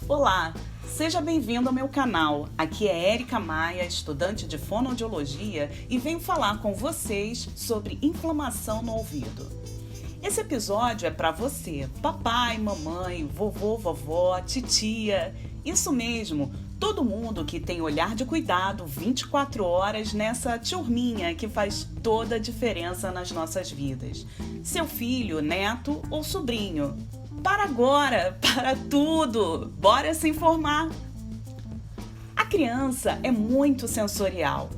Olá, seja bem-vindo ao meu canal. Aqui é Érica Maia, estudante de fonoaudiologia, e venho falar com vocês sobre inflamação no ouvido. Esse episódio é para você, papai, mamãe, vovô, vovó, titia, isso mesmo, todo mundo que tem olhar de cuidado 24 horas nessa turminha que faz toda a diferença nas nossas vidas. Seu filho, neto ou sobrinho. Para agora, para tudo, bora se informar. A criança é muito sensorial.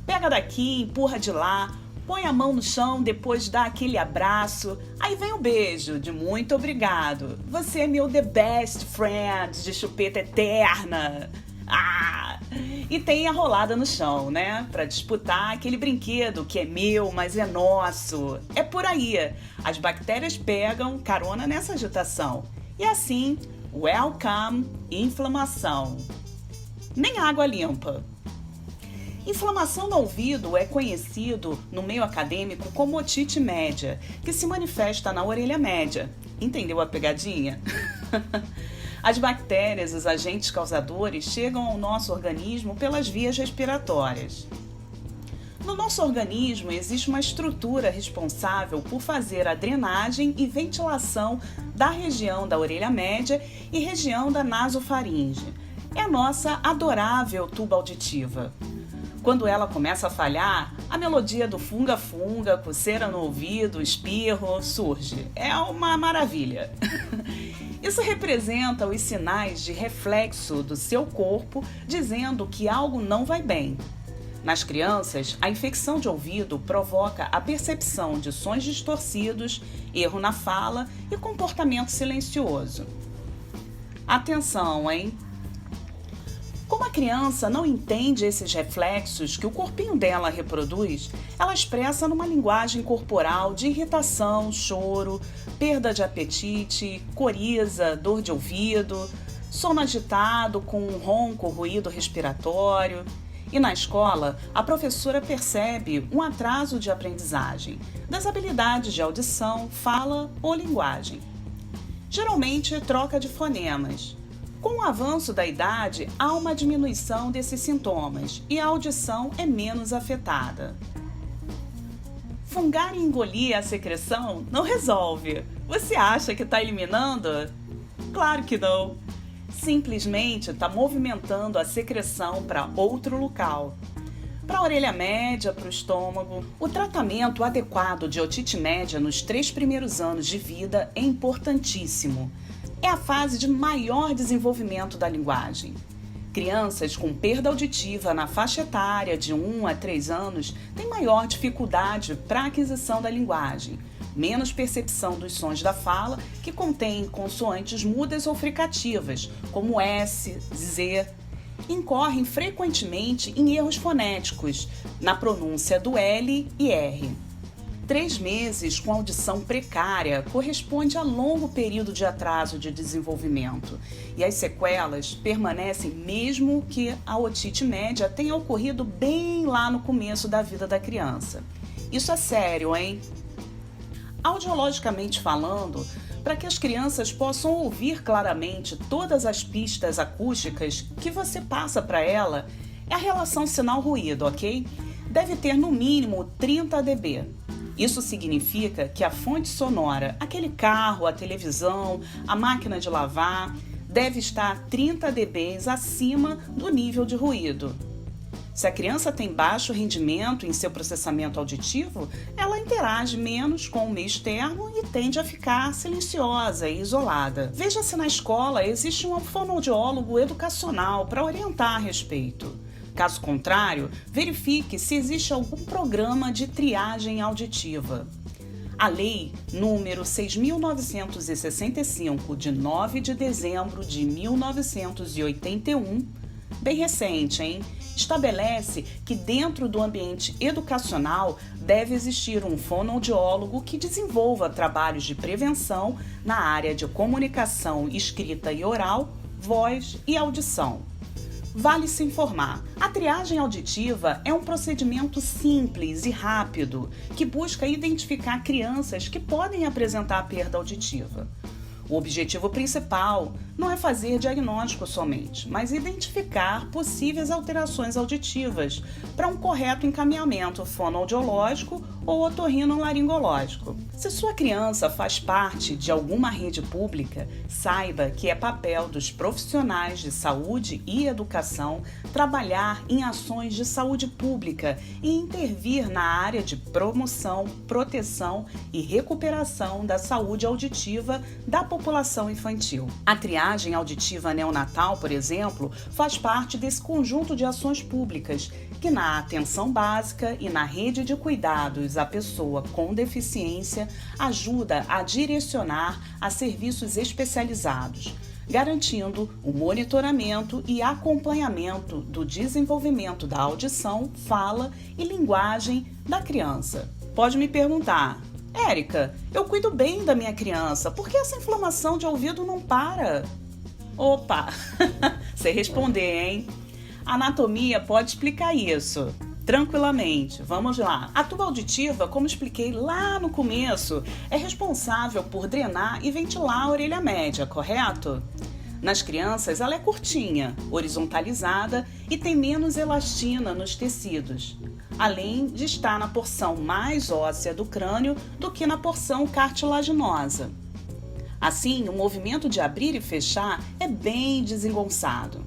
Pega daqui, empurra de lá, põe a mão no chão, depois dá aquele abraço. Aí vem o beijo de muito obrigado. Você é meu the best friend de chupeta eterna. E tem a rolada no chão, né? Pra disputar aquele brinquedo que é meu, mas é nosso. É por aí. As bactérias pegam carona nessa agitação. E assim, welcome, inflamação. Nem água limpa. Inflamação no ouvido é conhecido no meio acadêmico como otite média, que se manifesta na orelha média. Entendeu a pegadinha? As bactérias, os agentes causadores, chegam ao nosso organismo pelas vias respiratórias. No nosso organismo existe uma estrutura responsável por fazer a drenagem e ventilação da região da orelha média e região da nasofaringe. É a nossa adorável tuba auditiva. Quando ela começa a falhar, a melodia do funga-funga, coceira no ouvido, espirro, surge. É uma maravilha. Isso representa os sinais de reflexo do seu corpo dizendo que algo não vai bem. Nas crianças, a infecção de ouvido provoca a percepção de sons distorcidos, erro na fala e comportamento silencioso. Atenção, hein? Como a criança não entende esses reflexos que o corpinho dela reproduz, ela expressa numa linguagem corporal de irritação, choro, perda de apetite, coriza, dor de ouvido, sono agitado com um ronco, ruído respiratório. E na escola, a professora percebe um atraso de aprendizagem das habilidades de audição, fala ou linguagem. Geralmente, troca de fonemas. Com o avanço da idade, há uma diminuição desses sintomas e a audição é menos afetada. Fungar e engolir a secreção não resolve. Você acha que está eliminando? Claro que não. Simplesmente está movimentando a secreção para outro local. Para a orelha média, para o estômago. O tratamento adequado de otite média nos 3 primeiros anos de vida é importantíssimo. É a fase de maior desenvolvimento da linguagem. Crianças com perda auditiva na faixa etária de 1 a 3 anos têm maior dificuldade para a aquisição da linguagem, menos percepção dos sons da fala que contêm consoantes mudas ou fricativas, como S, Z. Incorrem frequentemente em erros fonéticos, na pronúncia do L e R. 3 meses com audição precária corresponde a longo período de atraso de desenvolvimento e as sequelas permanecem mesmo que a otite média tenha ocorrido bem lá no começo da vida da criança. Isso é sério, hein? Audiologicamente falando, para que as crianças possam ouvir claramente todas as pistas acústicas que você passa para ela, é a relação sinal-ruído, ok? Deve ter no mínimo 30 dB. Isso significa que a fonte sonora, aquele carro, a televisão, a máquina de lavar, deve estar 30 dB acima do nível de ruído. Se a criança tem baixo rendimento em seu processamento auditivo, ela interage menos com o meio externo e tende a ficar silenciosa e isolada. Veja se na escola existe um fonoaudiólogo educacional para orientar a respeito. Caso contrário, verifique se existe algum programa de triagem auditiva. A Lei número 6.965, de 9 de dezembro de 1981, bem recente, hein? Estabelece que dentro do ambiente educacional deve existir um fonoaudiólogo que desenvolva trabalhos de prevenção na área de comunicação escrita e oral, voz e audição. Vale se informar. A triagem auditiva é um procedimento simples e rápido que busca identificar crianças que podem apresentar perda auditiva. O objetivo principal não é fazer diagnóstico somente, mas identificar possíveis alterações auditivas para um correto encaminhamento fonoaudiológico ou otorrinolaringológico. Se sua criança faz parte de alguma rede pública, saiba que é papel dos profissionais de saúde e educação trabalhar em ações de saúde pública e intervir na área de promoção, proteção e recuperação da saúde auditiva da população infantil. A triagem auditiva neonatal, por exemplo, faz parte desse conjunto de ações públicas que na atenção básica e na rede de cuidados à pessoa com deficiência ajuda a direcionar a serviços especializados, garantindo o monitoramento e acompanhamento do desenvolvimento da audição, fala e linguagem da criança. Pode me perguntar: Érica, eu cuido bem da minha criança, por que essa inflamação de ouvido não para? Opa, sei responder, hein? A anatomia pode explicar isso. Tranquilamente, vamos lá. A tuba auditiva, como expliquei lá no começo, é responsável por drenar e ventilar a orelha média, correto? Nas crianças, ela é curtinha, horizontalizada e tem menos elastina nos tecidos, além de estar na porção mais óssea do crânio do que na porção cartilaginosa. Assim, o movimento de abrir e fechar é bem desengonçado.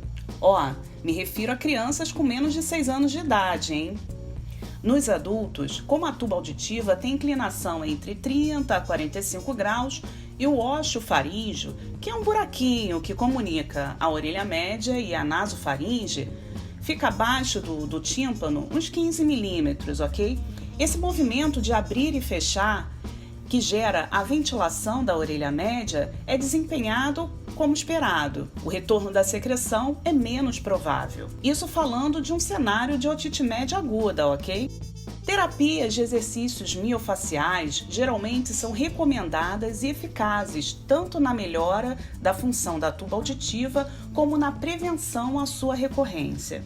Me refiro a crianças com menos de 6 anos de idade, hein? Nos adultos, como a tuba auditiva tem inclinação entre 30 a 45 graus e o ósseo faríngeo, que é um buraquinho que comunica a orelha média e a nasofaringe, fica abaixo do tímpano uns 15 milímetros, ok? Esse movimento de abrir e fechar, que gera a ventilação da orelha média, é desempenhado como esperado. O retorno da secreção é menos provável. Isso falando de um cenário de otite média aguda, ok? Terapias de exercícios miofaciais geralmente são recomendadas e eficazes tanto na melhora da função da tuba auditiva como na prevenção à sua recorrência.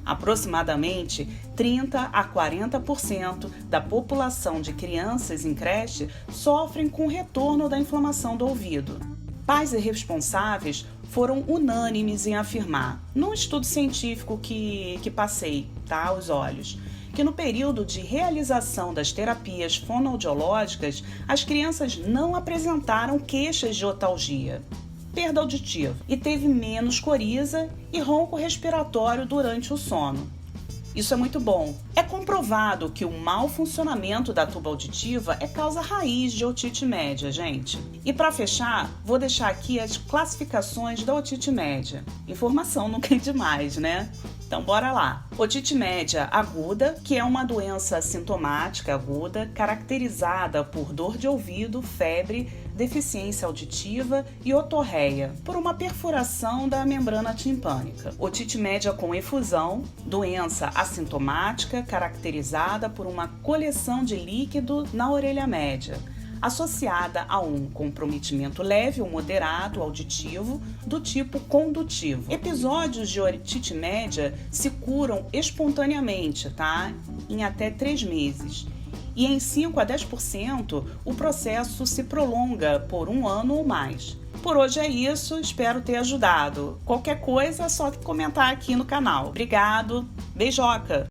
Aproximadamente 30 a 40% da população de crianças em creche sofrem com o retorno da inflamação do ouvido. Pais e responsáveis foram unânimes em afirmar, num estudo científico que passei aos olhos, que no período de realização das terapias fonoaudiológicas, as crianças não apresentaram queixas de otalgia, perda auditiva, e teve menos coriza e ronco respiratório durante o sono. Isso é muito bom. É comprovado que o mau funcionamento da tuba auditiva é causa raiz de otite média, gente. E para fechar, vou deixar aqui as classificações da otite média. Informação nunca é demais, né? Então bora lá. Otite média aguda, que é uma doença sintomática aguda, caracterizada por dor de ouvido, febre, deficiência auditiva e otorreia, por uma perfuração da membrana timpânica. Otite média com efusão, doença assintomática, caracterizada por uma coleção de líquido na orelha média, associada a um comprometimento leve ou moderado auditivo do tipo condutivo. Episódios de otite média se curam espontaneamente, em até 3 meses. E em 5 a 10% o processo se prolonga por 1 ano ou mais. Por hoje é isso, espero ter ajudado. Qualquer coisa é só comentar aqui no canal. Obrigado, beijoca!